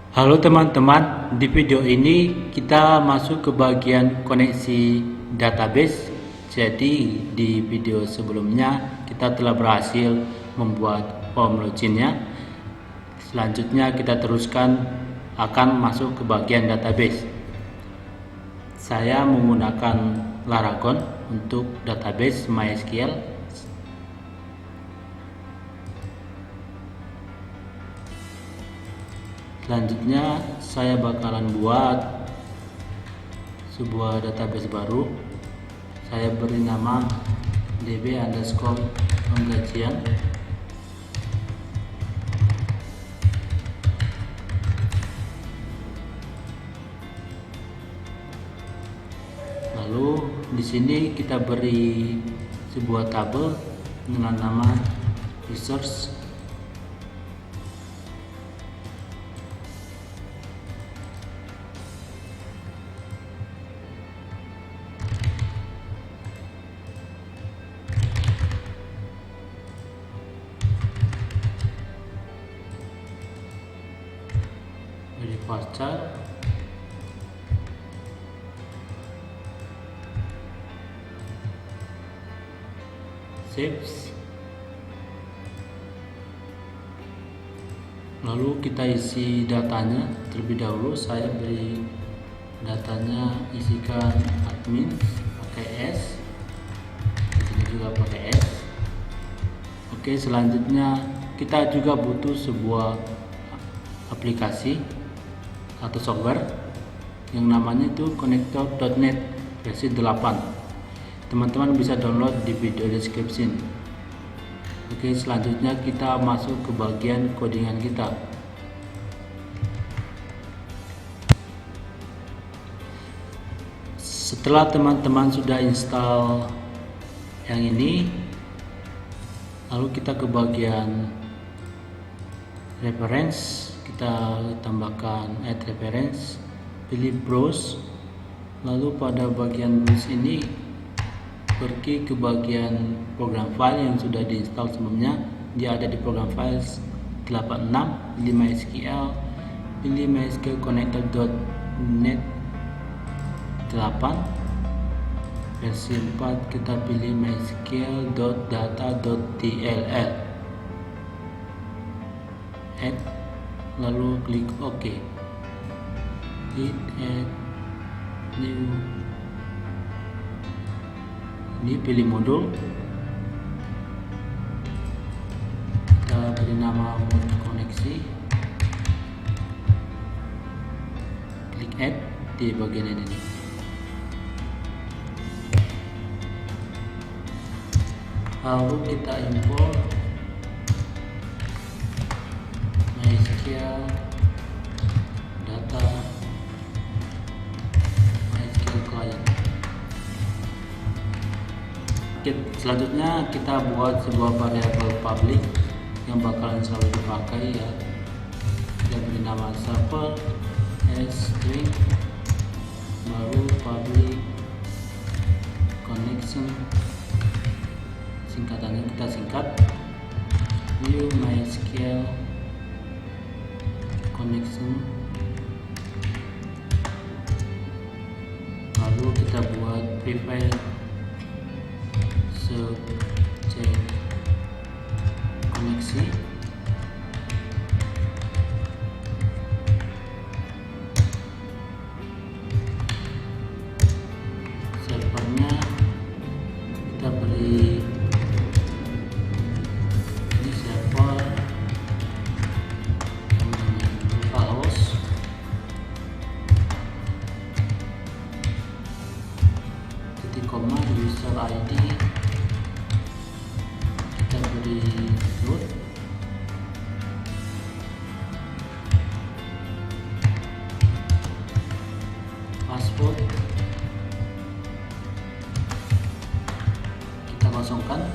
Halo teman-teman, di video ini kita masuk ke bagian koneksi database. Jadi di video sebelumnya kita telah berhasil membuat form loginnya. Selanjutnya kita teruskan akan masuk ke bagian database. Saya menggunakan Laragon untuk database MySQL. Selanjutnya saya bakalan buat sebuah database baru. Saya beri nama db_penggajian. Lalu di sini kita beri sebuah tabel dengan nama resource. Beri varchar saves. Lalu kita isi datanya terlebih dahulu. Saya beri datanya, isikan admin pakai S, di sini juga pakai S. Oke, selanjutnya kita juga butuh sebuah aplikasi atau software yang namanya itu connector.net versi 8. Teman-teman bisa download di video description. Oke, selanjutnya kita masuk ke bagian codingan kita. Setelah teman-teman sudah install yang ini, lalu kita ke bagian reference, kita tambahkan add reference, pilih browse, lalu pada bagian browse ini pergi ke bagian program file yang sudah diinstal sebelumnya. Dia ada di program files 86, pilih MySQL, pilih MySQL connector.net 8, versi 4 kita pilih mysql.data.dll, add, lalu klik OK. Klik add new. Ini pilih modul, kita beri nama mode koneksi, klik add di bagian ini. Lalu kita import MySQL data MySQL client. Selanjutnya kita buat sebuah variabel public yang bakalan selalu dipakai, ya. Kita beri nama server string, baru public connection, singkatannya kita singkat new MySQL connection. Lalu kita buat private subject koneksi. Servernya kita beri ini server localhost, titik koma user ID, kita beri root, password kita kosongkan,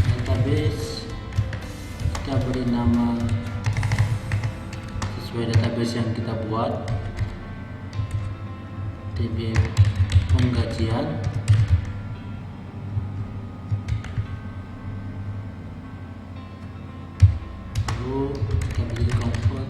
database kita beri nama sesuai database yang kita buat, db penggajian. Lalu kita beri convert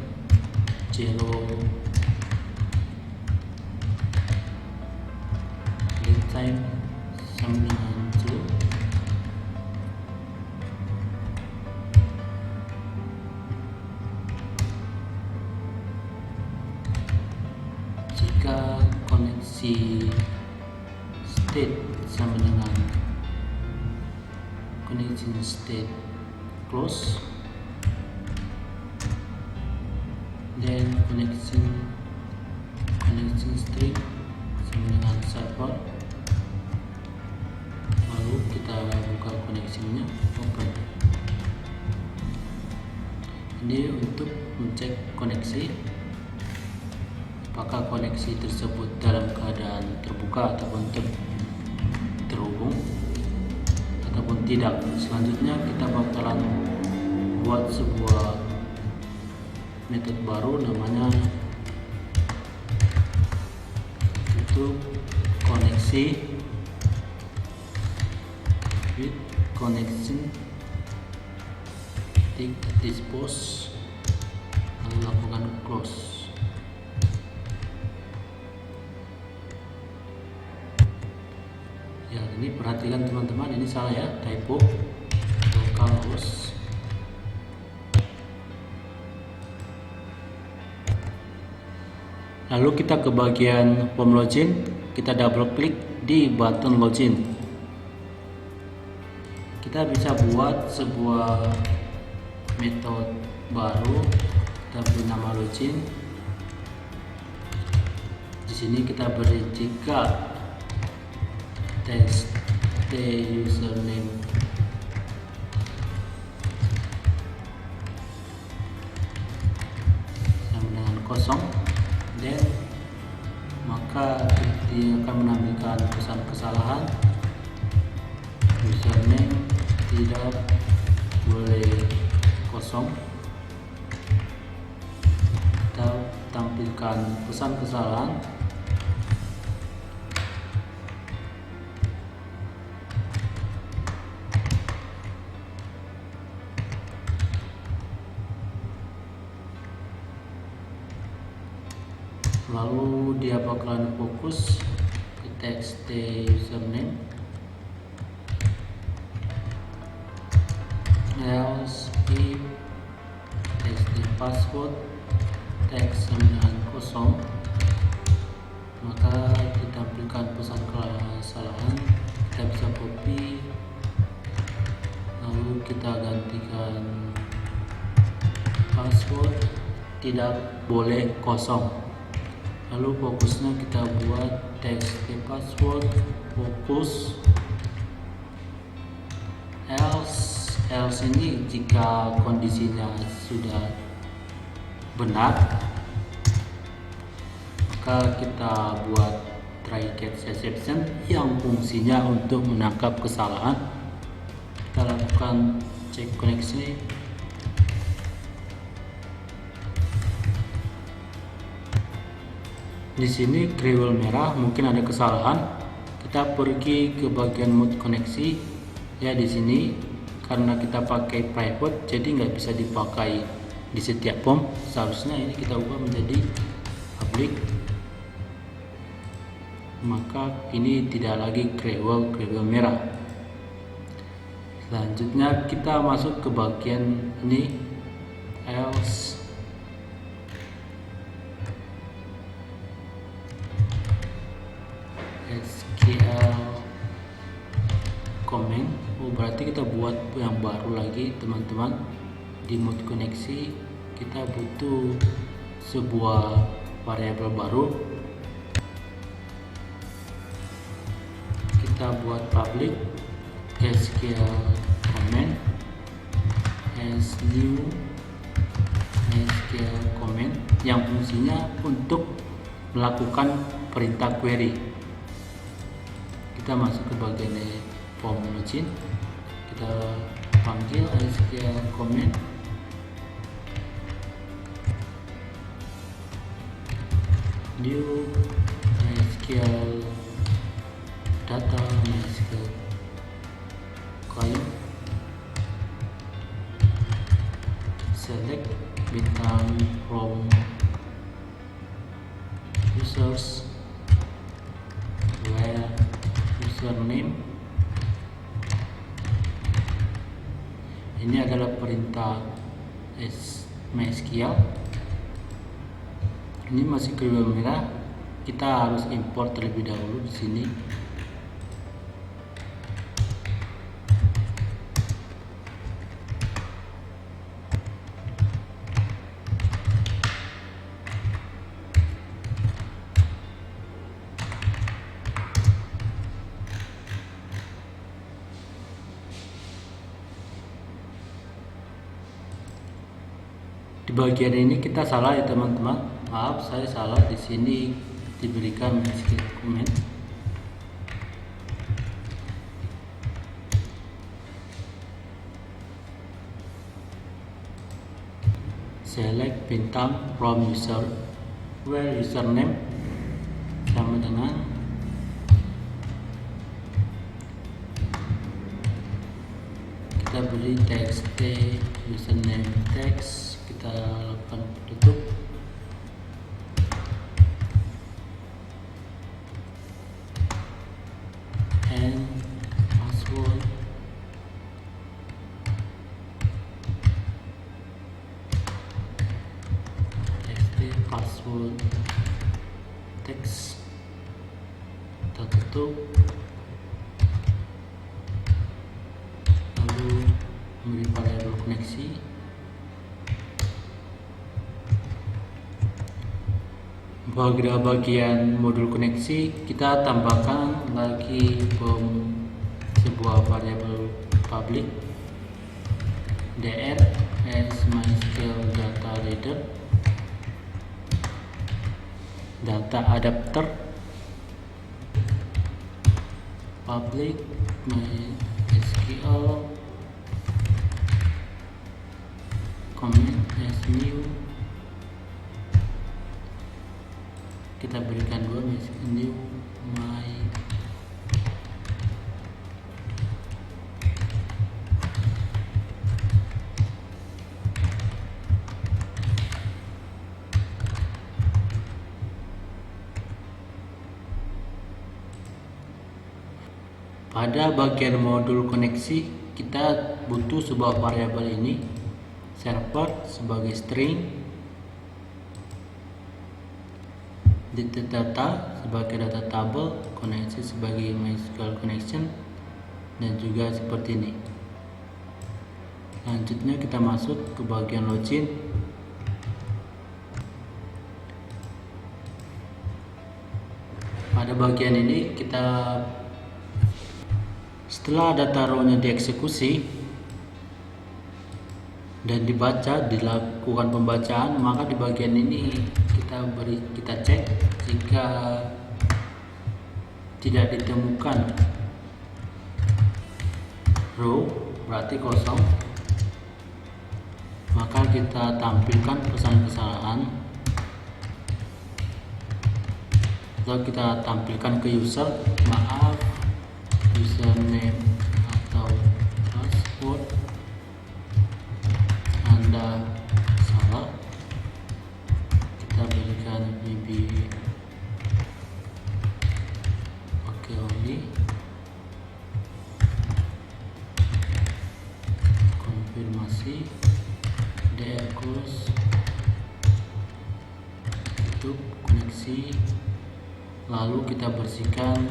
connection state close, then connection string sama dengan server, lalu kita buka koneksinya, open. Ini untuk mencek koneksi, apakah koneksi tersebut dalam keadaan terbuka ataupun terhubung ataupun tidak. Selanjutnya kita bakalan buat sebuah metode baru, namanya itu koneksi with connection tick dispose, lalu lakukan close. Ya, ini perhatikan teman-teman, ini salah ya, typo, localhost. Lalu kita ke bagian form login, kita double klik di button login. Kita bisa buat sebuah metode baru, kita beri nama login. Di sini kita beri jika test username sama dengan kosong, dan maka dia akan menampilkan pesan kesalahan, username tidak boleh kosong, kita tampilkan pesan kesalahan. Lalu dia bakalan fokus ke teks username, else if teks password teks dengan kosong, maka ditampilkan pesan kesalahan. Kita bisa copy, lalu kita gantikan password tidak boleh kosong. Lalu fokusnya kita buat teks password fokus else ini jika kondisinya sudah benar, maka kita buat try catch exception yang fungsinya untuk menangkap kesalahan. Kita lakukan cek koneksi. Di sini kriwel merah, mungkin ada kesalahan. Kita pergi ke bagian mode koneksi. Ya, di sini karena kita pakai private, jadi nggak bisa dipakai di setiap form. Seharusnya ini kita ubah menjadi public. Maka ini tidak lagi kriwel merah. Selanjutnya kita masuk ke bagian ini, else. SQL comment. Berarti kita buat yang baru lagi teman-teman. Di mode koneksi kita butuh sebuah variabel baru. Kita buat public SQL comment as new SQL comment yang fungsinya untuk melakukan perintah query. Kita masuk ke bagian form login, kita panggil SQL comment new SQL data MySQL client, select bintang from users where username. Ini adalah perintah MySQL. Ini masih kriwel merah. Kita harus import terlebih dahulu di sini. Di bagian ini kita salah ya teman-teman. Maaf, saya salah. Di sini diberikan comment. Select bintang from user, where username sama dengan kita beri txt username text, kita lakukan tutup. And password txt password text, kita tutup. Lalu memberi variabel koneksi. Pada bagian modul koneksi kita tambahkan lagi sebuah variabel public dr as MySQL data reader, data adapter, public MySQL comment as new. Kita berikan dua new my pada bagian modul koneksi kita butuh sebuah variabel ini, server sebagai string, data sebagai data table, koneksi sebagai MySQL connection, dan juga seperti ini. Selanjutnya kita masuk ke bagian login. Pada bagian ini kita, setelah data row-nya dieksekusi dan dibaca, dilakukan pembacaan, maka di bagian ini kita cek jika tidak ditemukan row berarti kosong, maka kita tampilkan pesan kesalahan atau kita tampilkan ke user, maaf username atau password Anda salah. Kita berikan maybe oke only, konfirmasi dr close, tutup koneksi, lalu kita bersihkan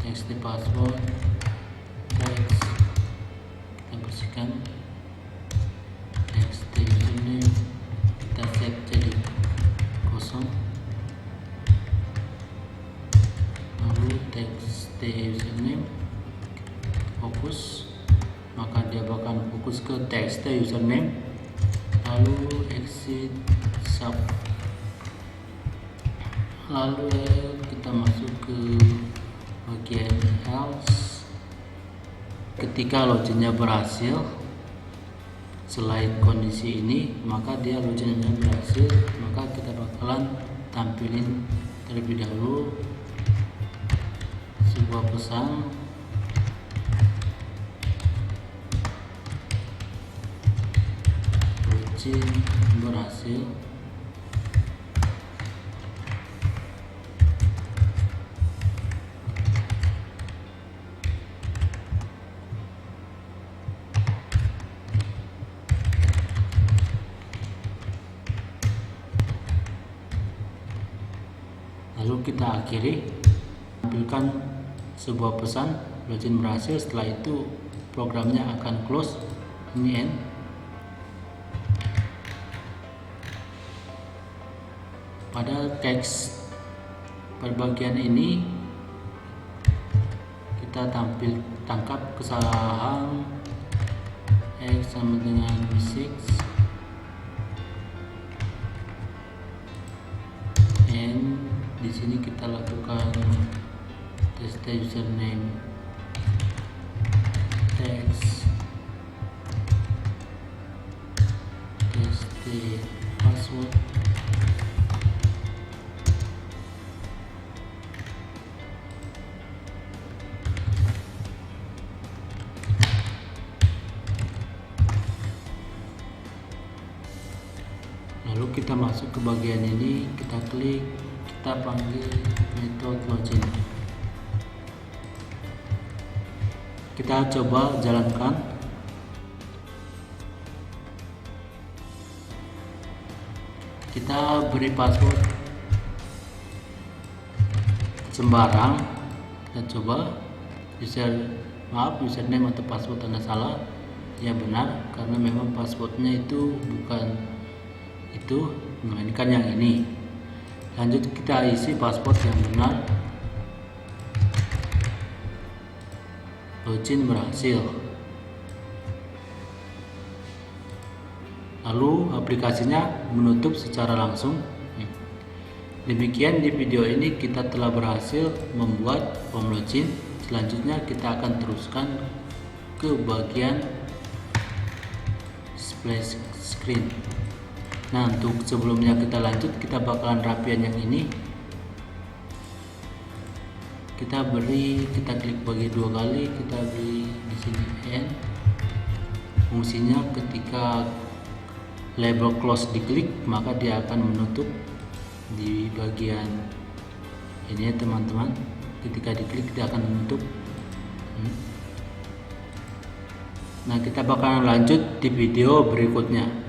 txt password text, kita bersihkan txt username, kita set jadi kosong, lalu txt username fokus, maka dia bakal fokus ke txt username, lalu exit sub, lalu kita masuk ke bagian else. Ketika loginnya berhasil, selain kondisi ini, maka dia loginnya berhasil, maka kita bakalan tampilin terlebih dahulu sebuah pesan login berhasil. Lalu kita akhiri, tampilkan sebuah pesan login berhasil. Setelah itu programnya akan close, ini end. Pada teks pada bagian ini kita tangkap kesalahan x sama dengan 6, sini kita lakukan test username, text, test password, lalu kita masuk ke bagian ini, kita klik, kita panggil method login. Kita coba jalankan. Kita beri password sembarang. Kita coba username atau password Anda salah, ya benar, karena memang passwordnya itu bukan itu, melainkan yang ini. Lanjut kita isi password yang benar. Login berhasil. Lalu aplikasinya menutup secara langsung. Demikian di video ini kita telah berhasil membuat form login. Selanjutnya kita akan teruskan ke bagian splash screen. Nah, untuk sebelumnya kita lanjut, kita bakalan rapian yang ini. Kita klik bagi 2 kali, kita beri di sini N. Fungsinya ketika label close diklik, maka dia akan menutup di bagian ini ya teman-teman. Ketika diklik dia akan menutup. Nah, kita bakalan lanjut di video berikutnya.